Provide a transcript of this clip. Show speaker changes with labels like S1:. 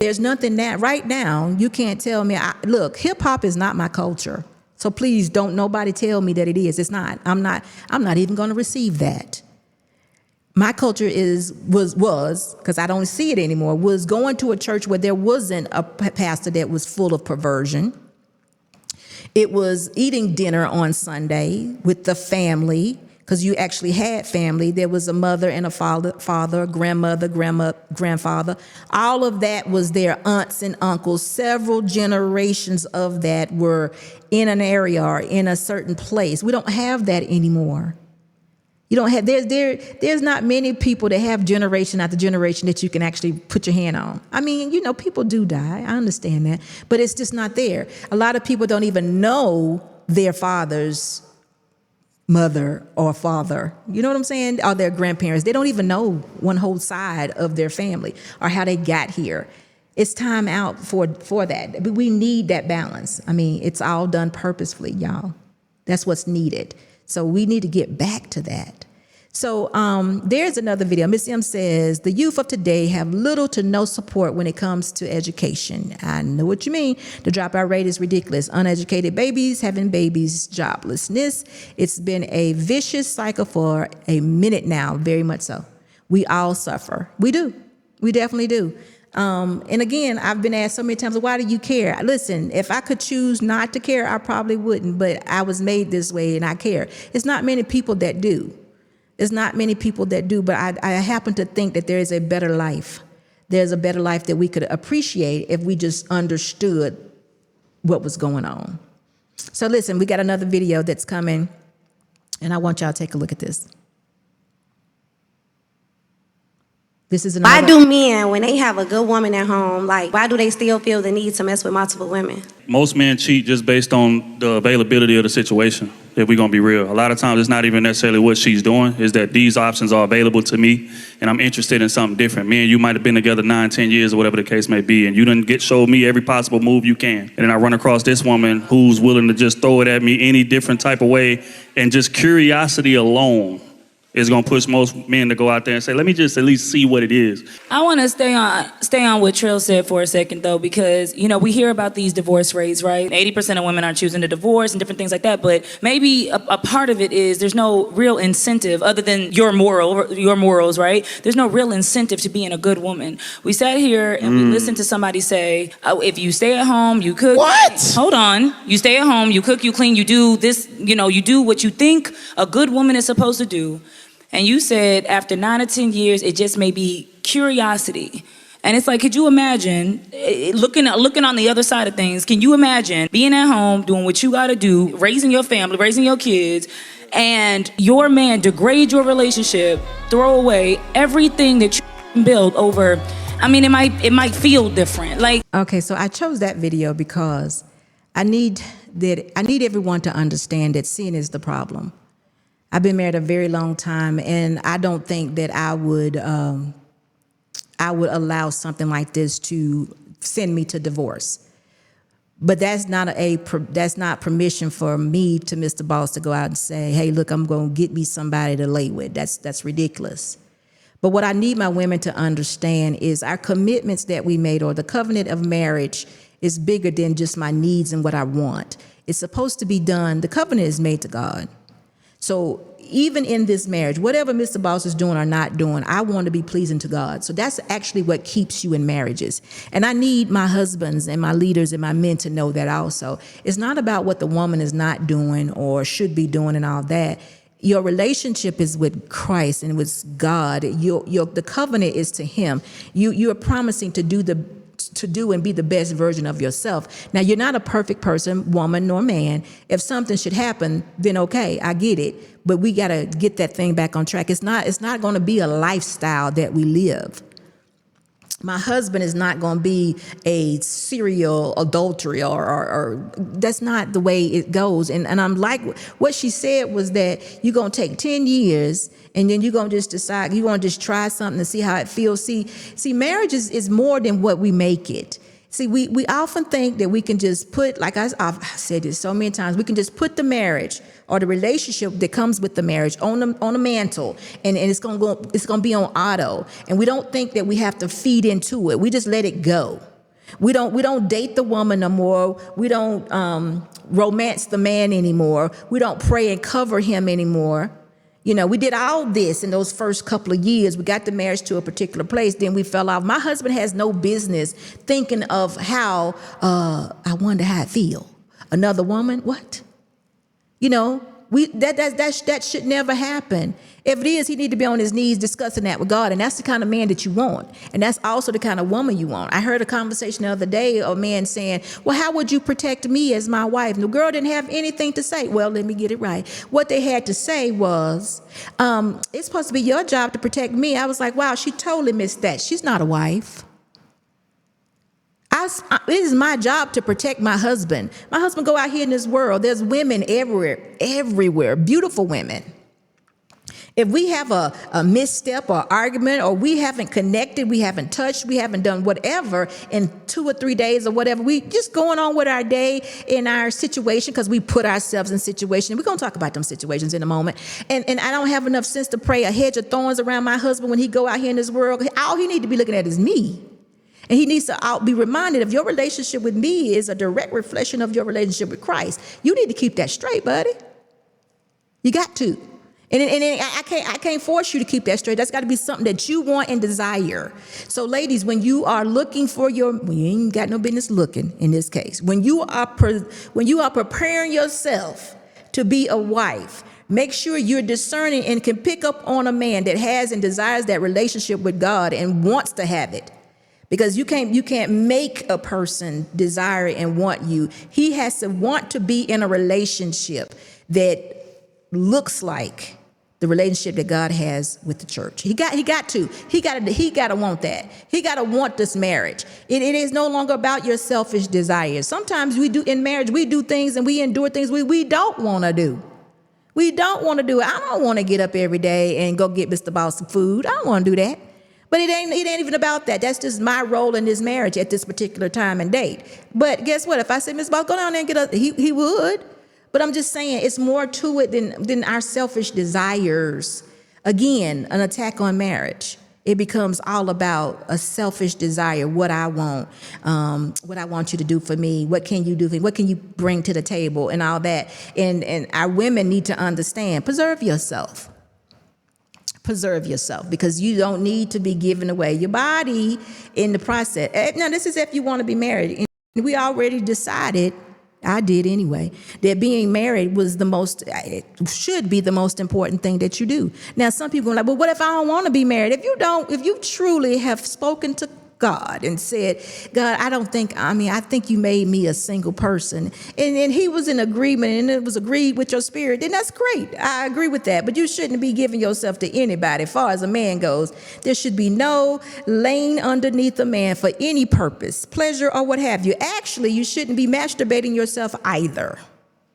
S1: There's nothing that right now you can't tell me. Look, hip hop is not my culture. So please don't nobody tell me that it is. It's not. I'm not even going to receive that. My culture was because I don't see it anymore, was going to a church where there wasn't a pastor that was full of perversion. It was eating dinner on Sunday with the family, because you actually had family. There was a mother and a father, grandmother, grandfather. All of that was their aunts and uncles. Several generations of that were in an area or in a certain place. We don't have that anymore. You don't have, there's not many people that have generation after generation that you can actually put your hand on. I mean, you know, people do die. I understand that. But it's just not there. A lot of people don't even know their father's mother or father. You know what I'm saying? Or their grandparents. They don't even know one whole side of their family or how they got here. It's time out for that. We need that balance. I mean, it's all done purposefully, y'all. That's what's needed. So we need to get back to that. So there's another video. Miss M says, the youth of today have little to no support when it comes to education. I know what you mean. The dropout rate is ridiculous. Uneducated babies having babies, joblessness. It's been a vicious cycle for a minute now, very much so. We all suffer. We do. We definitely do. And again, I've been asked so many times, why do you care? Listen, if I could choose not to care, I probably wouldn't, but I was made this way and I care. It's not many people that do. It's not many people that do, but I happen to think that there is a better life. There's a better life that we could appreciate if we just understood what was going on. So listen, we got another video that's coming, and I want y'all to take a look at this. This is another.
S2: Why do men, when they have a good woman at home, like, why do they still feel the need to mess with multiple women?
S3: Most men cheat just based on the availability of the situation, if we're gonna be real. A lot of times it's not even necessarily what she's doing, is that these options are available to me and I'm interested in something different. Me and you might have been together 9, 10 years or whatever the case may be, and you done showed me every possible move you can. And then I run across this woman who's willing to just throw it at me any different type of way, and just curiosity alone is gonna push most men to go out there and say, let me just at least see what it is.
S4: I wanna stay on what Trill said for a second though, because you know, we hear about these divorce rates, right? 80% of women are choosing to divorce and different things like that, but maybe a part of it is there's no real incentive other than your morals, right? There's no real incentive to being a good woman. We sat here and we listened to somebody say, oh, if you stay at home, you cook.
S5: What?
S4: Hold on. You stay at home, you cook, you clean, you do this, you know, you do what you think a good woman is supposed to do. And you said after 9 or 10 years, it just may be curiosity. And it's like, could you imagine, looking on the other side of things, can you imagine being at home, doing what you gotta do, raising your family, raising your kids, and your man degrade your relationship, throw away everything that you built over, I mean, it might feel different. Like,
S1: okay, so I chose that video because I need everyone to understand that sin is the problem. I've been married a very long time, and I don't think that I would allow something like this to send me to divorce. But that's not permission for me to Mr. Boss to go out and say, hey, look, I'm going to get me somebody to lay with. That's ridiculous. But what I need my women to understand is our commitments that we made, or the covenant of marriage, is bigger than just my needs and what I want. It's supposed to be done. The covenant is made to God. So even in this marriage, whatever Mr. Boss is doing or not doing, I want to be pleasing to God. So that's actually what keeps you in marriages. And I need my husbands and my leaders and my men to know that also. It's not about what the woman is not doing or should be doing and all that. Your relationship is with Christ and with God. The covenant is to Him. You're promising to do and be the best version of yourself. Now, you're not a perfect person, woman nor man. If something should happen, then okay, I get it. But we got to get that thing back on track. It's not going to be a lifestyle that we live. My husband is not going to be a serial adultery or that's not the way it goes. And I'm like, what she said was that you're going to take 10 years and then you're going to just decide, you're going to just try something to see how it feels. See, marriage is more than what we make it. See, we often think that we can just put, like I've said this so many times, we can just put the marriage or the relationship that comes with the marriage on a mantle, and it's gonna be on auto. And we don't think that we have to feed into it. We just let it go. We don't date the woman no more. We don't romance the man anymore. We don't pray and cover him anymore. You know, we did all this in those first couple of years. We got the marriage to a particular place, then we fell off. My husband has no business thinking of how, I wonder how I feel. Another woman, what? You know, that should never happen. If it is, he need to be on his knees discussing that with God, and that's the kind of man that you want, and that's also the kind of woman you want. I heard a conversation the other day of a man saying, well, how would you protect me as my wife? And the girl didn't have anything to say. Well, let me get it right. What they had to say was, it's supposed to be your job to protect me. I was like, wow, she totally missed that. She's not a wife. It is my job to protect my husband. My husband go out here in this world. There's women everywhere, beautiful women. If we have a misstep or argument, or we haven't connected, we haven't touched, we haven't done whatever in 2 or 3 days or whatever, we just going on with our day in our situation because we put ourselves in situations. We're going to talk about them situations in a moment. And I don't have enough sense to pray a hedge of thorns around my husband when he go out here in this world. All he need to be looking at is me. And he needs to be reminded of your relationship with me is a direct reflection of your relationship with Christ. You need to keep that straight, buddy. You got to. And I can't force you to keep that straight. That's got to be something that you want and desire. So, ladies, when you are looking for you ain't got no business looking in this case. When you are preparing yourself to be a wife, make sure you're discerning and can pick up on a man that has and desires that relationship with God and wants to have it. Because you can't make a person desire it and want you. He has to want to be in a relationship that looks like the relationship that God has with the church. He got to want that. He got to want this marriage. It is no longer about your selfish desires. Sometimes in marriage, we do things and we endure things we don't want to do. We don't want to do it. I don't want to get up every day and go get Mr. Boss some food. I don't want to do that. But it ain't even about that. That's just my role in this marriage at this particular time and date. But guess what? If I say, Miss Boss, go down there and get up, he would. But I'm just saying it's more to it than our selfish desires. Again, an attack on marriage. It becomes all about a selfish desire, what I want you to do for me, what can you do for me, what can you bring to the table and all that. And our women need to understand, preserve yourself. Preserve yourself, because you don't need to be giving away your body in the process. Now, this is if you want to be married. And we already decided, I did anyway, that being married it should be the most important thing that you do. Now, some people are like, well, what if I don't want to be married? If you truly have spoken to God and said, God, I think you made me a single person. And he was in agreement and it was agreed with your spirit, then that's great. I agree with that. But you shouldn't be giving yourself to anybody. As far as a man goes, there should be no laying underneath a man for any purpose, pleasure or what have you. Actually, you shouldn't be masturbating yourself either.